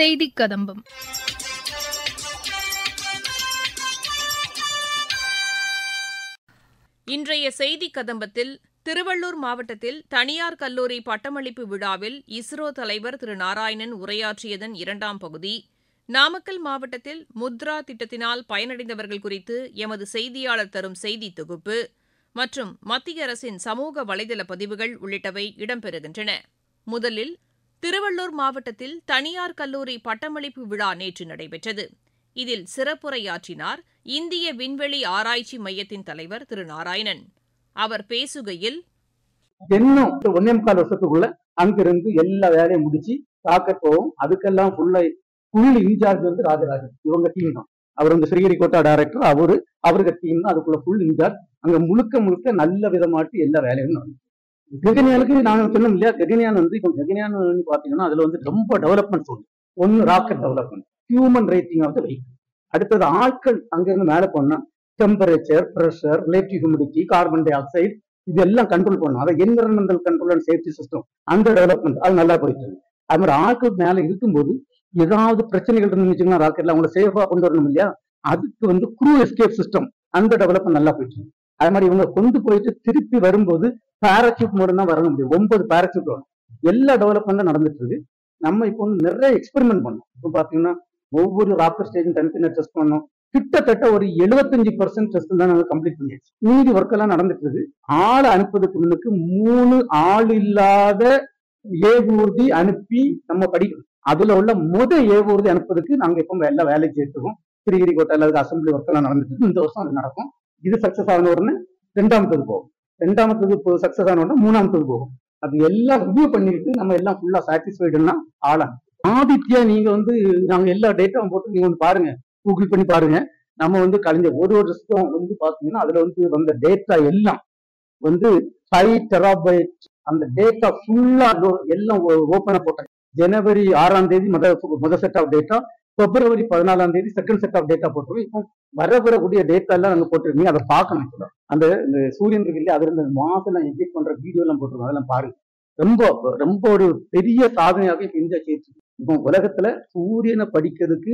செய்தி கதம்பம். இன்றைய செய்தி கதம்பத்தில் திருவள்ளூர் மாவட்டத்தில் தனியார் கல்லூரி பட்டமளிப்பு விழாவில் இஸ்ரோ தலைவர் திரு நாராயணன் உரையாற்றியதன் இரண்டாம் பகுதி, நாமக்கல் மாவட்டத்தில் முத்ரா திட்டத்தினால் பயனடைந்தவர்கள் குறித்து எமது செய்தியாளர் தரும் செய்தி தொகுப்பு மற்றும் மத்திய அரசின் சமூக வலைதள பதிவுகள் உள்ளிட்டவை இடம்பெறுகின்றன. முதலில் திருவள்ளூர் மாவட்டத்தில் தனியார் கல்லூரி பட்டமளிப்பு விழா நேற்று நடைபெற்றது. இதில் சிறப்புரையாற்றினார் இந்திய விண்வெளி ஆராய்ச்சி மையத்தின் தலைவர் திரு நாராயணன். அவர் பேசுகையில், இன்னும் 1.25 வருஷத்துக்குள்ள அங்கிருந்து எல்லா வேலையும் முடிச்சு ராக்கெட் போகும். அதுக்கெல்லாம் ஃபுல் இன்சார்ஜ் வந்து ராஜராஜன், இவங்க டீம் தான். அவர் வந்து ஸ்ரீஹரிகோட்டா டைரக்டர், அவருக்கு டீம் தான் அதுக்குள்ள ஃபுல் இன்சார்ஜ். அங்க முழுக்க நல்ல விதமாட்டு எல்லா வேலையும் நடக்கும். ககன்யானுக்கு நாங்க சொன்னோம் இல்லையா, ககன்யான் வந்து இப்போ ககன்யான் பாத்தீங்கன்னா அதுல வந்து ரொம்ப டெவலப்மெண்ட்ஸ் உண்டு. ஒன்னு rocket development, human rating of the vehicle. அடுத்தது ஆட்கள் அங்கிருந்து மேல போனா temperature, pressure, relative humidity, carbon dioxide இதெல்லாம் கண்ட்ரோல் பண்ணும். அதை environmental control and safety system, அந்த டெவலப்மெண்ட் அது நல்லா போயிட்டு இருக்கு. அது மாதிரி ஆட்கள் மேல இருக்கும்போது ஏதாவது பிரச்சனைகள் இருந்துச்சுன்னா ராக்கெட்ல அவங்களை சேஃபா கொண்டு வரணும் இல்லையா, அதுக்கு வந்து க்ரூ எஸ்கேப் சிஸ்டம், அந்த டெவலப்மெண்ட் நல்லா போயிட்டு இருக்கு. அது மாதிரி இவங்க கொண்டு போயிட்டு திருப்பி வரும்போது பேராசூட் மூலம் தான் வர முடியும். 9 பேராசூட் வரும். எல்லா டெவலப்மெண்ட்டும் நடந்துட்டு இருக்கு. நம்ம இப்போ நிறைய எக்ஸ்பெரிமெண்ட் பண்ணோம். இப்போ பாத்தீங்கன்னா ஒவ்வொரு ராக்கெட் ஸ்டேஜும் தனித்தனியாக டெஸ்ட் பண்ணோம். கிட்டத்தட்ட ஒரு 75% டெஸ்ட் தான் நாங்கள் கம்ப்ளீட் பண்ணியாச்சு. மீதி ஒர்க் எல்லாம் நடந்துட்டு இருக்கு. ஆளை அனுப்புறதுக்கு முன்னுக்கு 3 ஆள் இல்லாத ஏவூர்தி அனுப்பி நம்ம படிக்கணும். அதுல உள்ள ஏவூர்தி அனுப்புறதுக்கு நாங்க இப்போ எல்லா வேலையை சேர்த்துக்கோம். ஸ்ரீஹரிகோட்டால அசம்பிளி ஒர்க் எல்லாம் நடந்துட்டு இருக்கு. இந்த வருஷம் அது நடக்கும். இது சக்சஸ் ஆன உடனே 2ஆமத்துக்கு போகும். 2ஆமத்துக்கு சக்சஸ் ஆன உடனே 3ஆமத்துக்கு போகும். அது எல்லாம் ரிவ்யூ பண்ணிட்டு நம்ம எல்லாம் ஃபுல்லா சாட்டிஸ்ஃபைடுன்னா ஆளாங்க. ஆதித்யா நீங்க வந்து நாங்க எல்லா டேட்டாவும் போட்டு நீங்க வந்து பாருங்க, கூகுள் பண்ணி பாருங்க. நம்ம வந்து கழிஞ்ச ஒரு வருஷம் வந்து பாத்தீங்கன்னா அதுல வந்து வந்த டேட்டா எல்லாம் வந்து 5 டெராபைட். அந்த டேட்டா ஃபுல்லா எல்லாம் ஓப்பனா போட்டாங்க. ஜனவரி 6ஆம் தேதி முதல் செட் ஆஃப் டேட்டா, பிப்ரவரி 14ஆம் தேதி செகண்ட் செட் ஆஃப் டேட்டா போட்டுருவோம். இப்போ வரக்கூடிய டேட்டா எல்லாம் நாங்க போட்டுருக்கீங்க, அதை பார்க்கணும். அந்த சூரியன் இருக்கு இல்லையா, அதுல இருந்து மாசம் நான் எடிட் பண்ற வீடியோ எல்லாம் போட்டுருக்கோம், அதெல்லாம் பாருங்க. ரொம்ப ஒரு பெரிய சாதனையாக இப்ப இந்தியா சேர்த்து. இப்போ உலகத்துல சூரியனை படிக்கிறதுக்கு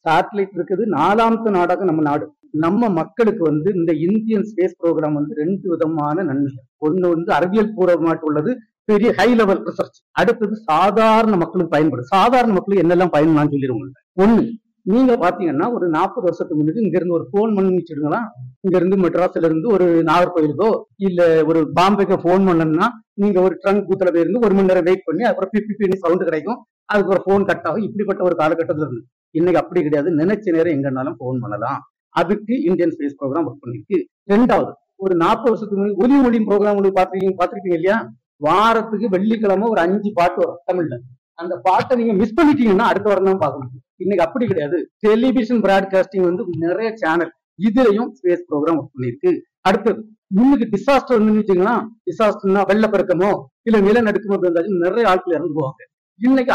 சேட்டலைட் இருக்குது 4ஆவது நாடாக நம்ம நாடு. நம்ம மக்களுக்கு வந்து இந்த இந்தியன் ஸ்பேஸ் ப்ரோக்ராம் வந்து 2 விதமான நன்மைகள். ஒண்ணு வந்து அறிவியல் பூர்வமாட்டு உள்ளது, பெரிய ஹை லெவல் ரிசர்ச். அடுத்தது சாதாரண மக்களுக்கு பயன்படும். சாதாரண மக்களுக்கு என்னெல்லாம் பயன்படலாம் சொல்லிடுவோம். ஒண்ணு, நீங்க பாத்தீங்கன்னா ஒரு 40 வருஷத்துக்கு முன்னாடி இங்க இருந்து ஒரு போன் பண்ணி வச்சிருங்களா, இங்க இருந்து மெட்ராஸ்ல இருந்து ஒரு நாகர்கோயிலுக்கோ இல்ல ஒரு பாம்பேக்கோ போன் பண்ணணும்னா நீங்க ஒரு ட்ரங்க் பூத்துல போயிருந்து 1 மணி நேரம் வெயிட் பண்ணி அப்புறம் பிபி சவுண்ட் கிடைக்கும், அதுக்கு ஒரு போன் கட் ஆகும். இப்படிப்பட்ட ஒரு காலகட்டத்துல இருந்து இன்னைக்கு அப்படி கிடையாது. நினைச்ச நேரம் எங்கன்னாலும் போன் பண்ணலாம். அதுக்கு இந்தியன் ஸ்பேஸ் ப்ரோக்ராம் ஒர்க் பண்ணிருக்கு. 2வது, ஒரு 40 வருஷத்துக்கு முன்னாடி ஒலி ஒளி ப்ரோக்ராம் பாத்திருக்கீங்க இல்லையா, வாரத்துக்கு வெள்ளிக்கிழமை ஒரு 5 பாட்டு வரும் தமிழ்ல. அந்த பாட்டை நீங்க மிஸ் பண்ணிட்டீங்கன்னா அடுத்த வாரம் தான் பார்க்கணும். இன்னைக்கு அப்படி கிடையாது. டெலிவிஷன் பிராட்காஸ்டிங் வந்து நிறைய சேனல், இதுலயும் ஸ்பேஸ் ப்ரோக்ராம் ஒர்க் பண்ணிருக்கு. அடுத்தது, முன்னுக்கு டிசாஸ்டர் வந்துச்சுங்கன்னா, டிசாஸ்டர்னா வெள்ளப்பெருக்கமோ இல்ல நிலநடுக்கமோ இருந்தாலும் நிறைய ஆட்கள் இறந்து போவாங்க. இன்னைக்கு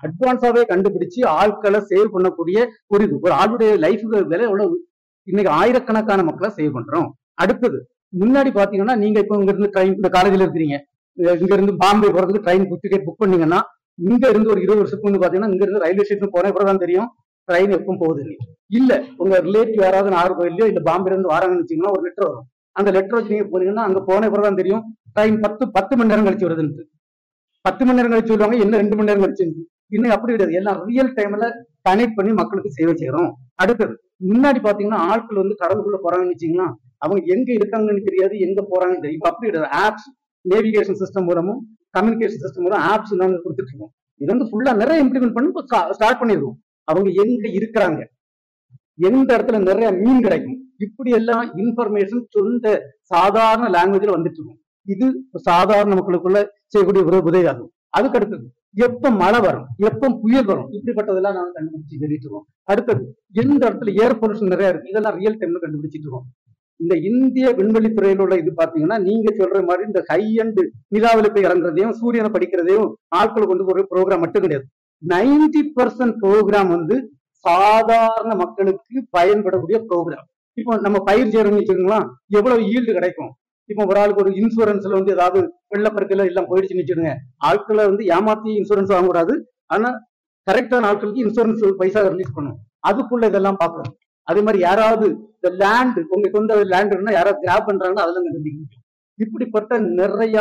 அட்வான்ஸாவே கண்டுபிடிச்சு ஆட்களை சேவ் பண்ணக்கூடிய ஒரு ஆளுடைய லைஃபுக்கு விலை எவ்வளவு. இன்னைக்கு ஆயிரக்கணக்கான மக்களை சேவ் பண்றோம். அடுத்தது, முன்னாடி பாத்தீங்கன்னா நீங்க இப்ப இங்க இருந்து ட்ரெயின், இந்த காலேஜ்ல இருக்கிறீங்க, இங்க இருந்து பாம்பே போறதுக்கு ட்ரெயின் டிக்கெட் புக் பண்ணீங்கன்னா இங்க இருந்து ஒரு 20 வருஷத்துக்கு வந்து பாத்தீங்கன்னா இங்க இருந்து ரயில்வே ஸ்டேஷன் போன தான் தெரியும் ட்ரெயின் எப்பவும் போகுது. இல்ல உங்க ரிலேட்டிவ் யாராவது நாகர்கோயிலையோ இல்ல பாம்பேல இருந்து வராங்கன்னு வச்சீங்கன்னா ஒரு லெட்டர் வரும். அந்த லெட்டர் வச்சு நீங்க போனீங்கன்னா அங்க போன தான் தெரியும் ட்ரெயின் 10 மணி நேரம் கழிச்சு வருதுன்னு. 10 மணி நேரம் கழிச்சு வருவாங்க, என்ன 2 மணி நேரம் கழிச்சு. இன்னும் அப்படி கிடையாது. எல்லாம் ரியல் டைம்ல கனெக்ட் பண்ணி மக்களுக்கு சேவை செய்யறோம். அடுத்தது, முன்னாடி பாத்தீங்கன்னா ஆட்கள் வந்து கடவுளுக்குள்ள போறாங்கன்னு வச்சீங்கன்னா அவங்க எங்க இருக்காங்கன்னு தெரியாது, எங்க போறாங்கன்னு தெரியும். இப்ப அப்படி கிடையாது. ஆப்ஸ், நேவிகேஷன் சிஸ்டம் மூலமும் கம்யூனிகேஷன் சிஸ்டம் மூலம் ஆப்ஸ் நாங்க கொடுத்துட்டு இருக்கோம். இது வந்து ஃபுல்லா நிறைய இம்ப்ளிமெண்ட் பண்ணி ஸ்டார்ட் பண்ணிடுவோம். அவங்க எங்க இருக்கிறாங்க, எந்த இடத்துல நிறைய மீன் கிடைக்கும், இப்படி எல்லாம் இன்ஃபர்மேஷன் சொந்த சாதாரண லாங்குவேஜ்ல வந்துட்டு இருக்கும். இது சாதாரண மக்களுக்குள்ள செய்யக்கூடிய ஒரு உதவியாகும். அதுக்கு அடுத்தது, எப்ப மழை வரும், எப்ப புயல் வரும், இப்படிப்பட்டதெல்லாம் நாங்க கண்டுபிடிச்சு சொல்லிட்டு இருக்கோம். அடுத்தது, எந்த இடத்துல ஏர் பொல்யூஷன் நிறைய இருக்கு, இதெல்லாம் ரியல் டைம்ல கண்டுபிடிச்சிட்டு இருக்கோம். இந்த இந்திய விண்வெளி துறையில உள்ள இது பாத்தீங்கன்னா நீங்க சொல்ற மாதிரி இந்த ஹை அண்ட் நிலாவில போய் இறங்குறதையும் சூரியனை படிக்கிறதையும் ஆட்கள் கொண்டு ஒரு ப்ரோக்ராம் மட்டும் கிடையாது. 90% ப்ரோக்ராம் வந்து சாதாரண மக்களுக்கு பயன்படக்கூடிய ப்ரோக்ராம். இப்போ நம்ம பயிர் செய்யறோம்னு வச்சுக்கோங்களா, எவ்வளவு ஈல்டு கிடைக்கும். இப்போ ஒரு ஆளுக்கு ஒரு இன்சூரன்ஸ்ல வந்து ஏதாவது வெள்ளப்பெருக்கல எல்லாம் போயிடுச்சுன்னு வச்சுடுங்க, ஆட்களை வந்து ஏமாத்தி இன்சூரன்ஸ் வாங்கக்கூடாது. ஆனா கரெக்டான ஆட்களுக்கு இன்சூரன்ஸ் பைசா ரிலீஸ் பண்ணும். அதுக்குள்ள இதெல்லாம் பார்க்கணும். அதே மாதிரி யாராவது இந்த லேண்ட் உங்க சொந்த லேண்ட் இருந்தா யாராவது கிராப் பண்றாங்கன்னா அதெல்லாம் கண்டுபிடிக்கணும். இப்படிப்பட்ட நிறைய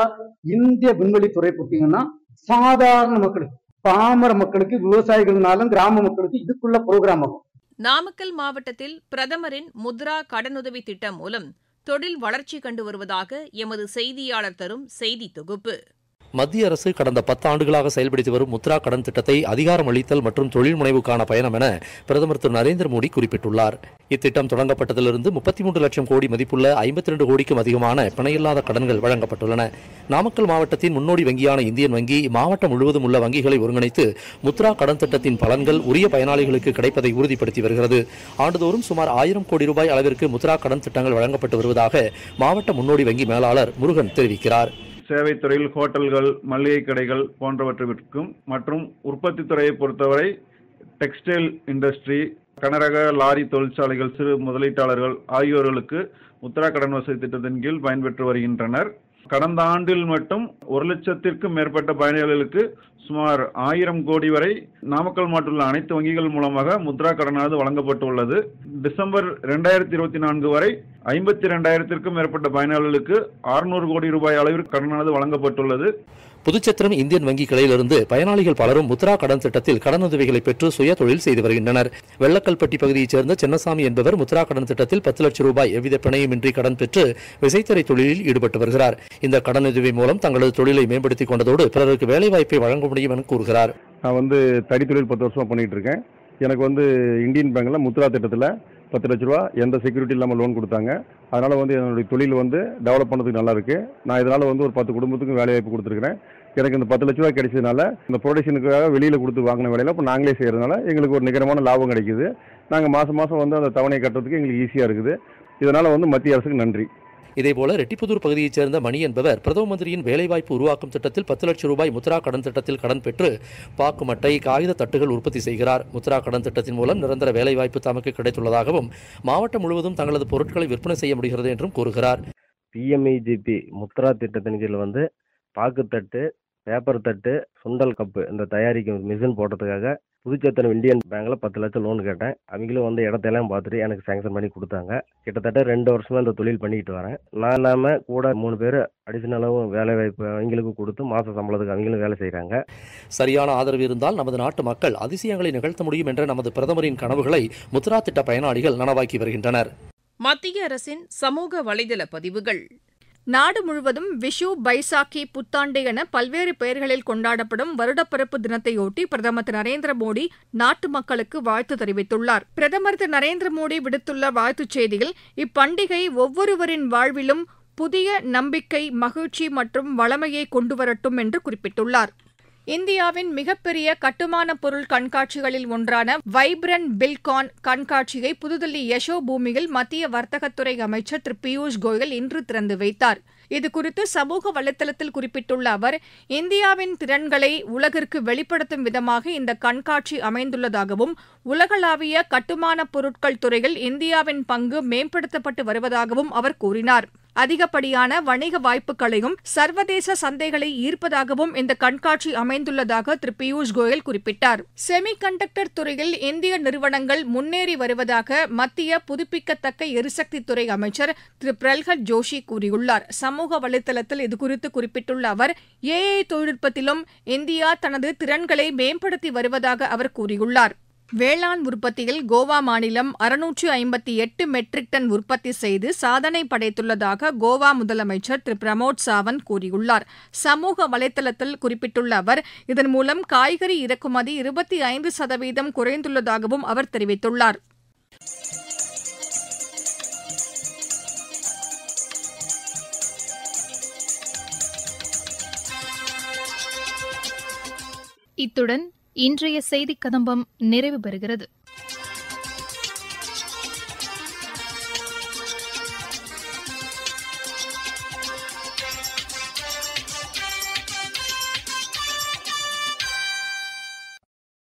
இந்திய விண்வெளித்துறை பார்த்தீங்கன்னா சாதாரண மக்களுக்கு, பாமர மக்களுக்கு, விவசாயிகள்னாலும் கிராம மக்களுக்கு இதுக்குள்ள ப்ரோக்ராம் ஆகும். நாமக்கல் மாவட்டத்தில் பிரதமரின் முத்ரா கடனுதவி திட்டம் மூலம் தொழில் வளர்ச்சி கண்டு வருவதாக எமது செய்தியாளர் தரும் செய்தி தொகுப்பு. மத்திய அரசு கடந்த 10 ஆண்டுகளாக செயல்படுத்தி வரும் முத்ரா கடன் திட்டத்தை அதிகாரம் அளித்தல் மற்றும் தொழில் முனைவுக்கான பயணம் என பிரதமர் திரு நரேந்திர மோடி குறிப்பிட்டுள்ளார். இத்திட்டம் தொடங்கப்பட்டதிலிருந்து 33 லட்சம் கோடி மதிப்புள்ள 52 கோடிக்கும் அதிகமான பிணையில்லாத கடன்கள் வழங்கப்பட்டுள்ளன. நாமக்கல் மாவட்டத்தின் முன்னோடி வங்கியான இந்தியன் வங்கி மாவட்டம் முழுவதும் உள்ள வங்கிகளை ஒருங்கிணைத்து முத்ரா கடன் திட்டத்தின் பலன்கள் உரிய பயனாளிகளுக்கு கிடைப்பதை உறுதிப்படுத்தி வருகிறது. ஆண்டுதோறும் சுமார் 1000 கோடி ரூபாய் அளவிற்கு முத்ரா கடன் திட்டங்கள் வழங்கப்பட்டு வருவதாக மாவட்ட முன்னோடி வங்கி மேலாளர் முருகன் தெரிவிக்கிறார். சேவைத்துறையில் ஹோட்டல்கள், மளிகை கடைகள் போன்றவற்றிற்கும் மற்றும் உற்பத்தி துறையை பொறுத்தவரை டெக்ஸ்டைல் இண்டஸ்ட்ரி, கனரக லாரி தொழிற்சாலைகள், சிறு முதலீட்டாளர்கள் ஆகியோர்களுக்கு முத்ரா கடன் வசதி திட்டத்தின் கீழ் பயன்பெற்று வருகின்றனர். கடந்த ஆண்டில் மட்டும் 1 லட்சத்திற்கும் மேற்பட்ட பயணிகளுக்கு சுமார் 1000 கோடி வரை நாமக்கல் மாவட்டத்தில் உள்ள அனைத்து வங்கிகள் மூலமாக முத்ரா கடனானது வழங்கப்பட்டுள்ளது. டிசம்பர் 2024 வரை 52,000த்திற்கும் மேற்பட்ட பயனாளிகளுக்கு 600 கோடி ரூபாய் அளவிற்கு கடனானது வழங்கப்பட்டுள்ளது. புதுச்சத்திரம் இந்தியன் வங்கி கிளையிலிருந்து பயனாளிகள் பலரும் முத்ரா கடன் திட்டத்தில் கடனுதவிகளை பெற்று சுய தொழில் செய்து வருகின்றனர். வெள்ளக்கல்பட்டி பகுதியைச் சேர்ந்த சின்னசாமி என்பவர் முத்ரா கடன் திட்டத்தில் 10 லட்சம் ரூபாய் எவ்வித பிணையுமின்றி கடன் பெற்று விசைத்தறி தொழிலில் ஈடுபட்டு வருகிறார். இந்த கடனுதவி மூலம் தங்களது தொழிலை மேம்படுத்திக் கொண்டதோடு பிறருக்கு வேலைவாய்ப்பை வழங்க முடியும் என கூறுகிறார். நான் தறி தொழில் 10 வருஷமா பண்ணிட்டு இருக்கேன். எனக்கு இந்தியன் பேங்க்ல முத்ரா திட்டத்தில் 10 லட்ச ரூபா எந்த செக்யூரிட்டி இல்லாமல் லோன் கொடுத்தாங்க. அதனால என்னுடைய தொழில் டெவலப் பண்ணதுக்கு நல்லா இருக்கு. நான் இதனால ஒரு 10 குடும்பத்துக்கும் வேலை வாய்ப்பு கொடுத்துருக்கிறேன். எனக்கு இந்த 10 லட்ச ரூபா கிடைச்சதுனால இந்த ப்ரொடக்ஷனுக்காக வெளியில கொடுத்து வாங்கின வேலையில இப்போ நாங்களே செய்யறதுனால எங்களுக்கு ஒரு நிகரமான லாபம் கிடைக்குது. நாங்கள் மாசம் அந்த தவணை கட்டுறதுக்கு எங்களுக்கு ஈஸியா இருக்குது. இதனால மத்திய அரசுக்கு நன்றி. இதேபோல ரெட்டிப்புதூர் பகுதியைச் சேர்ந்த மணி என்பவர் பிரதம மந்திரியின் வேலைவாய்ப்பு உருவாக்கும் திட்டத்தில் 10 லட்சம் ரூபாய் முத்ரா கடன் திட்டத்தில் கடன் பெற்று பாக்கு மட்டை, காகித தட்டுகள் உற்பத்தி செய்கிறார். முத்ரா கடன் திட்டத்தின் மூலம் நிரந்தர வேலைவாய்ப்பு தமக்கு கிடைத்துள்ளதாகவும் மாவட்டம் முழுவதும் தங்களது பொருட்களை விற்பனை செய்ய முடிகிறது என்றும் கூறுகிறார். PMEGP முத்ரா திட்டத்தின் கீழ் பாக்கு தட்டு, பேப்பர் தட்டு, சுண்டல் கப்பு இந்த தயாரிக்கும் மிஷின் போடுறதுக்காக புதுச்சத்திரம் இந்தியன் பேங்க்ல 10 லட்சம் லோன் கேட்டேன். அவங்களும் இடத்தையெல்லாம் பார்த்துட்டு எனக்கு சாங்ஷன் பண்ணி கொடுத்தாங்க. கிட்டத்தட்ட 2 வருஷமா இந்த தொழில் பண்ணிக்கிட்டு வரேன். நான் இல்லாம கூட 3 பேர் அடிஷனலாகவும் வேலை வாய்ப்பு அவங்களுக்கு கொடுத்து மாச சம்பளத்துக்கு அவங்களும் வேலை செய்யறாங்க. சரியான ஆதரவு இருந்தால் நமது நாட்டு மக்கள் அதிசயங்களை நிகழ்த்த முடியும் என்ற நமது பிரதமரின் கனவுகளை முத்ரா திட்ட பயனாளிகள் நனவாக்கி வருகின்றனர். மத்திய அரசின் சமூக வலைதள பதிவுகள். நாடு முழுவதும் விஷு, பைசாக்கி, புத்தாண்டு என பல்வேறு பெயர்களில் கொண்டாடப்படும் வருடப்பிறப்பு தினத்தையொட்டி பிரதமர் திரு நரேந்திர மோடி நாட்டு மக்களுக்கு வாழ்த்து தெரிவித்துள்ளார். பிரதமர் திரு நரேந்திர மோடி விடுத்துள்ள வாழ்த்துச் செய்தியில் இப்பண்டிகை ஒவ்வொருவரின் வாழ்விலும் புதிய நம்பிக்கை, மகிழ்ச்சி மற்றும் வளமையை கொண்டுவரட்டும் என்று குறிப்பிட்டுள்ளார். இந்தியாவின் மிகப்பெரிய கட்டுமான பொருள் கண்காட்சிகளில் ஒன்றான வைப்ரண்ட் பில்கான் கண்காட்சியை புதுதில்லி யசோ பூமியில் மத்திய வர்த்தகத்துறை அமைச்சர் திரு பியூஷ் கோயல் இன்று திறந்து வைத்தார். இதுகுறித்து சமூக வலைதளத்தில் குறிப்பிட்டுள்ள அவர், இந்தியாவின் திறன்களை உலகிற்கு வெளிப்படுத்தும் விதமாக இந்த கண்காட்சி அமைந்துள்ளதாகவும் உலகளாவிய கட்டுமான பொருட்கள் துறையில் இந்தியாவின் பங்கு மேம்படுத்தப்பட்டு வருவதாகவும் அவர் கூறினார். அதிகப்படியான வணிக வாய்ப்புகளையும் சர்வதேச சந்தைகளை ஈர்ப்பதாகவும் இந்த கண்காட்சி அமைந்துள்ளதாக திரு பியூஷ் கோயல் குறிப்பிட்டார். செமி கண்டக்டர் துறையில் இந்திய நிறுவனங்கள் முன்னேறி வருவதாக மத்திய புதுப்பிக்கத்தக்க எரிசக்தி துறை அமைச்சர் திரு பிரல்ஹத் ஜோஷி கூறியுள்ளார். சமூக வலைதளத்தில் இதுகுறித்து குறிப்பிட்டுள்ள அவர், AI தொழில்நுட்பத்திலும் இந்தியா தனது திறன்களை மேம்படுத்தி வருவதாக அவர் கூறியுள்ளார். வேளாண் உற்பத்தியில் கோவா மாநிலம் 658 மெட்ரிக் டன் உற்பத்தி செய்து சாதனை படைத்துள்ளதாக கோவா முதலமைச்சர் திரு பிரமோத் சாவந்த் கூறியுள்ளார். சமூக வலைதளத்தில் குறிப்பிட்டுள்ள அவர், இதன் மூலம் காய்கறி இறக்குமதி 25% குறைந்துள்ளதாகவும் அவர் தெரிவித்துள்ளார். இத்துடன் இன்றைய செய்திக் கதம்பம் நிறைவு பெறுகிறது.